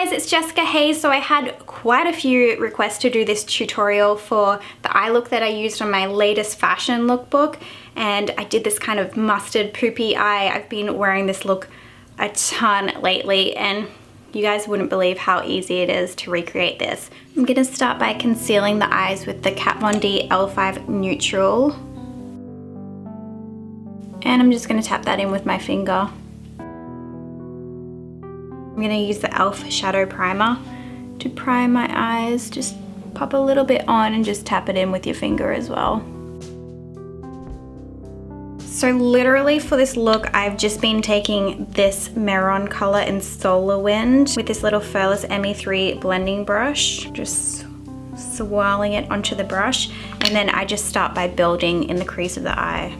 guys, it's Jessica Hayes. So I had quite a few requests to do this tutorial for the eye look that I used on my latest fashion lookbook, and I did this kind of mustard poopy eye. I've been wearing this look a ton lately, and you guys wouldn't believe how easy it is to recreate this. I'm gonna start by concealing the eyes with the Kat Von D L5 Neutral, and I'm just gonna tap that in with my finger. I'm gonna use the e.l.f. Shadow Primer to prime my eyes. Just pop a little bit on and just tap it in with your finger as well. So literally for this look, I've just been taking this Marron color in Solar Wind with this little Furless ME3 blending brush, just swirling it onto the brush, and then I just start by building in the crease of the eye.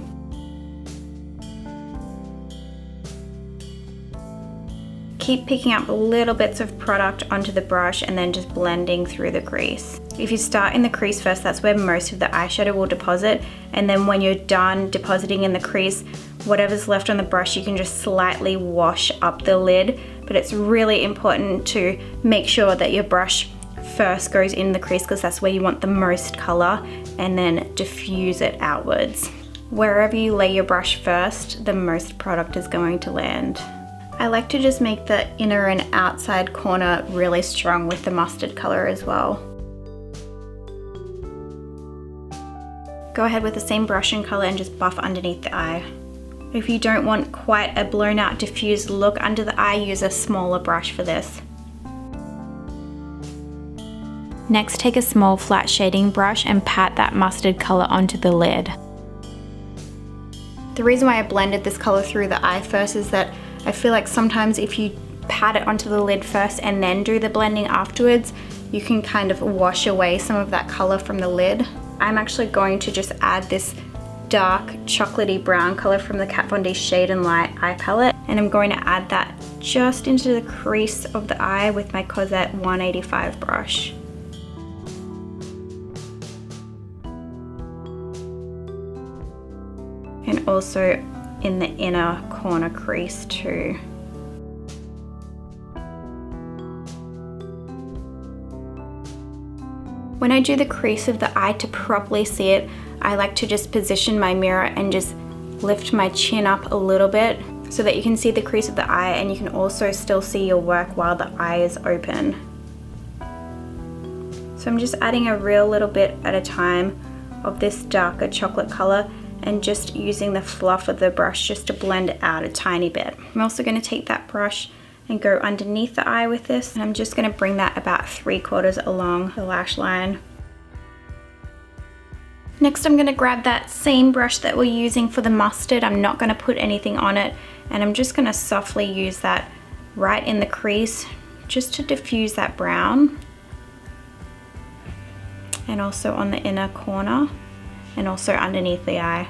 Keep picking up little bits of product onto the brush and then just blending through the crease. If you start in the crease first, that's where most of the eyeshadow will deposit, and then when you're done depositing in the crease, whatever's left on the brush, you can just slightly wash up the lid. But it's really important to make sure that your brush first goes in the crease, because that's where you want the most color, and then diffuse it outwards. Wherever you lay your brush first, the most product is going to land. I like to just make the inner and outside corner really strong with the mustard color as well. Go ahead with the same brush and color and just buff underneath the eye. If you don't want quite a blown out diffused look under the eye, use a smaller brush for this. Next, take a small flat shading brush and pat that mustard color onto the lid. The reason why I blended this color through the eye first is that I feel like sometimes if you pat it onto the lid first and then do the blending afterwards, you can kind of wash away some of that color from the lid. I'm actually going to just add this dark chocolatey brown color from the Kat Von D Shade and Light eye palette, and I'm going to add that just into the crease of the eye with my Cozzette 185 brush. And also in the inner corner crease too. When I do the crease of the eye, to properly see it, I like to just position my mirror and just lift my chin up a little bit so that you can see the crease of the eye, and you can also still see your work while the eye is open. So I'm just adding a real little bit at a time of this darker chocolate color, and just using the fluff of the brush just to blend it out a tiny bit. I'm also going to take that brush and go underneath the eye with this, and I'm just going to bring that about 3/4 along the lash line. Next, I'm going to grab that same brush that we're using for the mustard. I'm not going to put anything on it, and I'm just going to softly use that right in the crease just to diffuse that brown, and also on the inner corner, and also underneath the eye.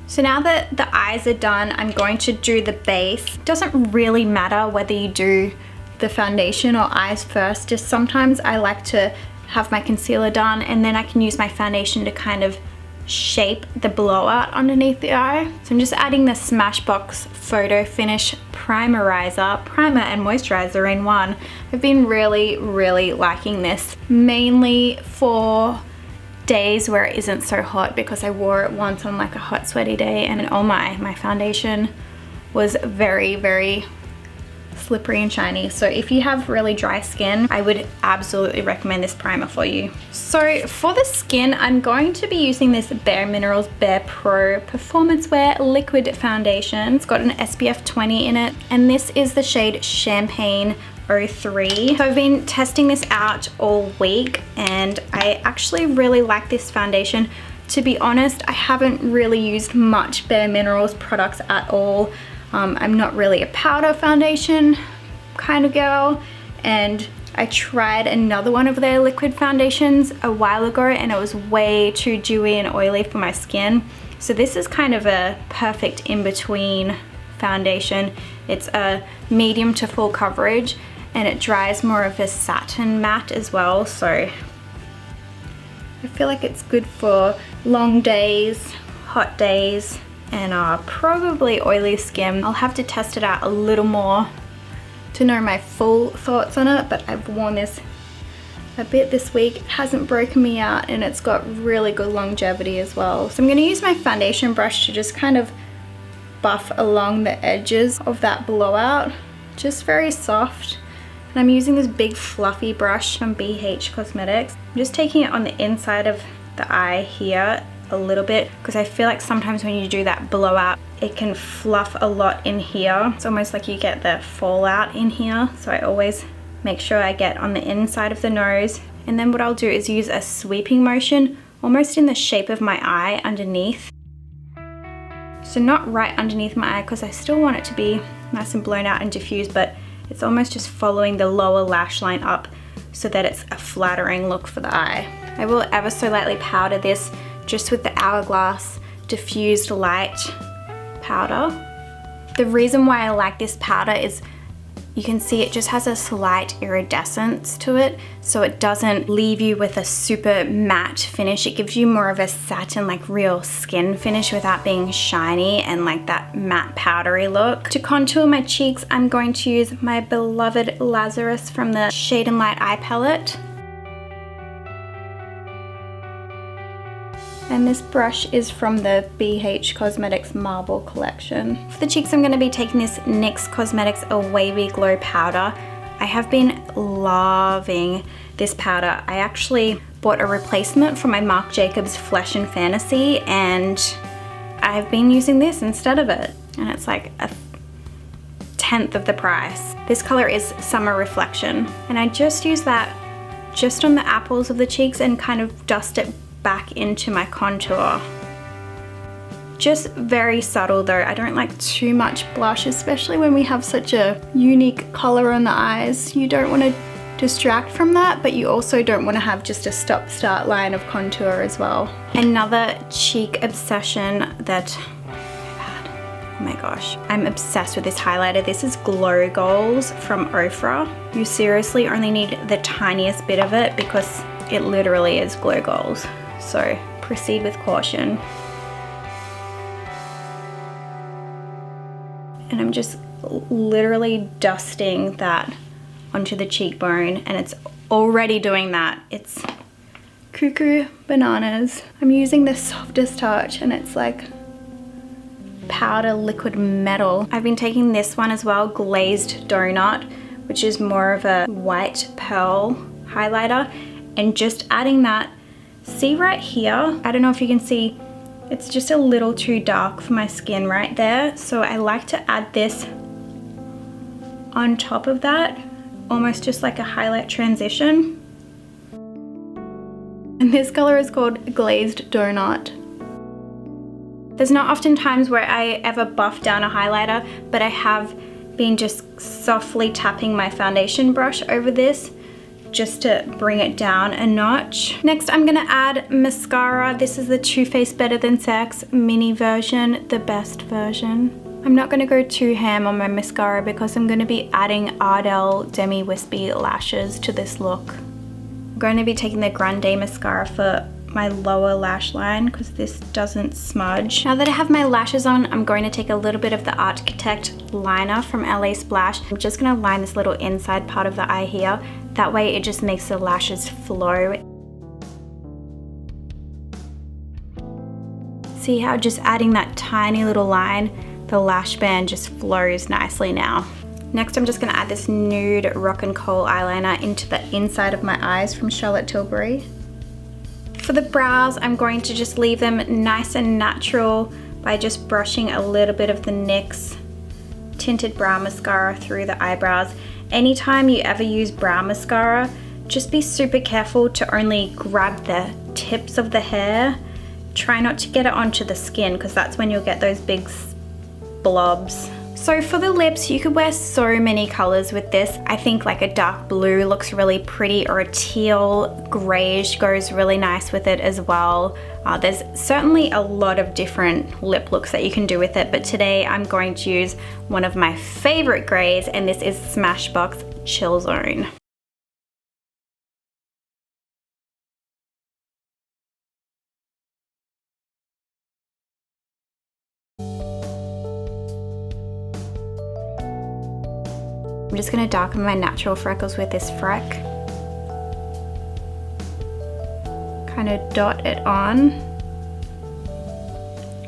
So now that the eyes are done, I'm going to do the base. It doesn't really matter whether you do the foundation or eyes first, just sometimes I like to have my concealer done and then I can use my foundation to kind of shape the blowout underneath the eye. So I'm just adding the Smashbox Photo Finish primer and moisturizer in one. I've been really liking this, mainly for days where it isn't so hot, because I wore it once on like a hot sweaty day, and oh my foundation was very slippery and shiny. So if you have really dry skin, I would absolutely recommend this primer for you. So for the skin, I'm going to be using this Bare Minerals Bare Pro Performance Wear Liquid Foundation. It's got an SPF 20 in it, and this is the shade Champagne 03. So I've been testing this out all week, and I actually really like this foundation. To be honest, I haven't really used much Bare Minerals products at all. I'm not really a powder foundation kind of girl, and I tried another one of their liquid foundations a while ago and it was way too dewy and oily for my skin. So this is kind of a perfect in-between foundation. It's a medium to full coverage, and it dries more of a satin matte as well, so I feel like it's good for long days, hot days, and probably oily skin. I'll have to test it out a little more to know my full thoughts on it, but I've worn this a bit this week. It hasn't broken me out and it's got really good longevity as well. So I'm going to use my foundation brush to just kind of buff along the edges of that blowout, just very soft. And I'm using this big fluffy brush from BH Cosmetics. I'm just taking it on the inside of the eye here a little bit, because I feel like sometimes when you do that blowout, it can fluff a lot in here. It's almost like you get the fallout in here. So I always make sure I get on the inside of the nose. And then what I'll do is use a sweeping motion, almost in the shape of my eye underneath. So not right underneath my eye, because I still want it to be nice and blown out and diffused, but it's almost just following the lower lash line up so that it's a flattering look for the eye. I will ever so lightly powder this just with the Hourglass diffused light powder. The reason why I like this powder is you can see it just has a slight iridescence to it, so it doesn't leave you with a super matte finish. It gives you more of a satin, like real skin finish without being shiny and like that matte powdery look. To contour my cheeks, I'm going to use my beloved Lazarus from the Shade and Light Eye Palette. And this brush is from the BH Cosmetics Marble collection. For the cheeks, I'm going to be taking this NYX Cosmetics A Wavy Glow Powder. I have been loving this powder. I actually bought a replacement for my Marc Jacobs Flesh and Fantasy, and I've been using this instead of it. And it's like a 1/10 of the price. This color is Summer Reflection. And I just use that just on the apples of the cheeks and kind of dust it back into my contour. Just very subtle though. I don't like too much blush, especially when we have such a unique color on the eyes. You don't want to distract from that, but you also don't want to have just a stop-start line of contour as well. Another cheek obsession that I've had. Oh my gosh, I'm obsessed with this highlighter. This is Glow Goals from Ofra. You seriously only need the tiniest bit of it because it literally is Glow Goals. So proceed with caution. And I'm just literally dusting that onto the cheekbone, and it's already doing that. It's cuckoo bananas. I'm using the softest touch and it's like powder liquid metal. I've been taking this one as well, Glazed Donut, which is more of a white pearl highlighter, and just adding that. See right here, I don't know if you can see, it's just a little too dark for my skin right there. So I like to add this on top of that, almost just like a highlight transition. And this color is called Glazed Donut. There's not often times where I ever buff down a highlighter, but I have been just softly tapping my foundation brush over this just to bring it down a notch. Next, I'm gonna add mascara. This is the Too Faced Better Than Sex mini version, the best version. I'm not gonna go too ham on my mascara because I'm gonna be adding Ardell Demi Wispy lashes to this look. I'm going to be taking the Grande mascara for my lower lash line because this doesn't smudge. Now that I have my lashes on, I'm going to take a little bit of the Architect liner from LA Splash. I'm just gonna line this little inside part of the eye here. That way it just makes the lashes flow. See how just adding that tiny little line, the lash band just flows nicely now. Next, I'm just gonna add this nude Rock and Coal eyeliner into the inside of my eyes from Charlotte Tilbury. For the brows, I'm going to just leave them nice and natural by just brushing a little bit of the NYX Tinted Brow Mascara through the eyebrows. Anytime you ever use brow mascara, just be super careful to only grab the tips of the hair. Try not to get it onto the skin because that's when you'll get those big blobs. So for the lips, you could wear so many colors with this. I think like a dark blue looks really pretty, or a teal grayish goes really nice with it as well. There's certainly a lot of different lip looks that you can do with it, but today I'm going to use one of my favorite grays, and this is Smashbox Chill Zone. I'm just gonna darken my natural freckles with this Freck. Kind of dot it on.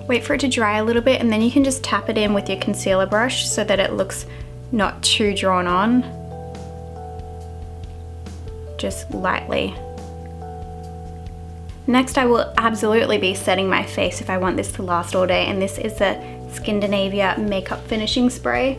Wait for it to dry a little bit and then you can just tap it in with your concealer brush so that it looks not too drawn on. Just lightly. Next I will absolutely be setting my face if I want this to last all day, and this is the Skindinavia Makeup Finishing Spray.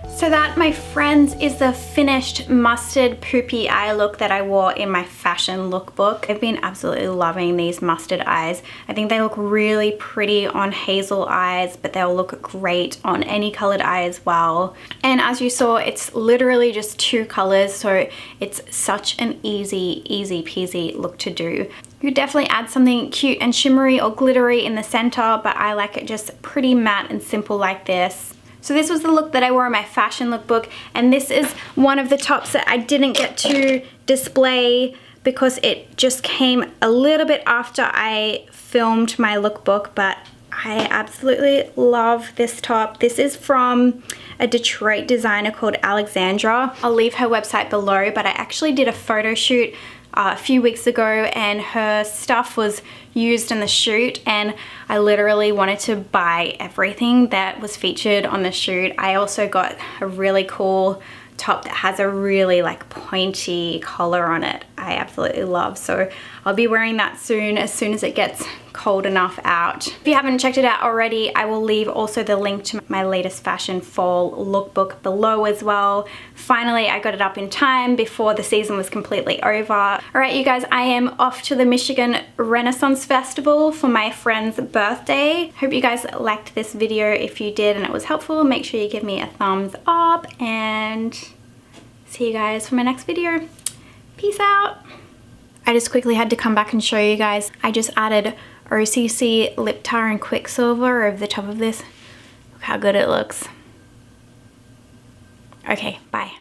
So that, my friends, is the finished mustard poopy eye look that I wore in my fashion lookbook. I've been absolutely loving these mustard eyes. I think they look really pretty on hazel eyes, but they'll look great on any colored eye as well. And as you saw, it's literally just 2 colors, so it's such an easy peasy look to do. You definitely add something cute and shimmery or glittery in the center, but I like it just pretty matte and simple like this. So this was the look that I wore in my fashion lookbook, and this is one of the tops that I didn't get to display because it just came a little bit after I filmed my lookbook, but I absolutely love this top. This is from a Detroit designer called Alexandra. I'll leave her website below, but I actually did a photo shoot a few weeks ago and her stuff was used in the shoot, and I literally wanted to buy everything that was featured on the shoot. I also got a really cool top that has a really like pointy collar on it. I absolutely love, so I'll be wearing that soon as it gets cold enough out. If you haven't checked it out already, I will leave also the link to my latest fashion fall lookbook below as well. Finally, I got it up in time before the season was completely over. All right, you guys, I am off to the Michigan Renaissance Festival for my friend's birthday. Hope you guys liked this video. If you did and it was helpful, make sure you give me a thumbs up, and see you guys for my next video. Peace out. I just quickly had to come back and show you guys. I just added OCC lip tar and Quicksilver over the top of this. Look how good it looks. Okay, bye.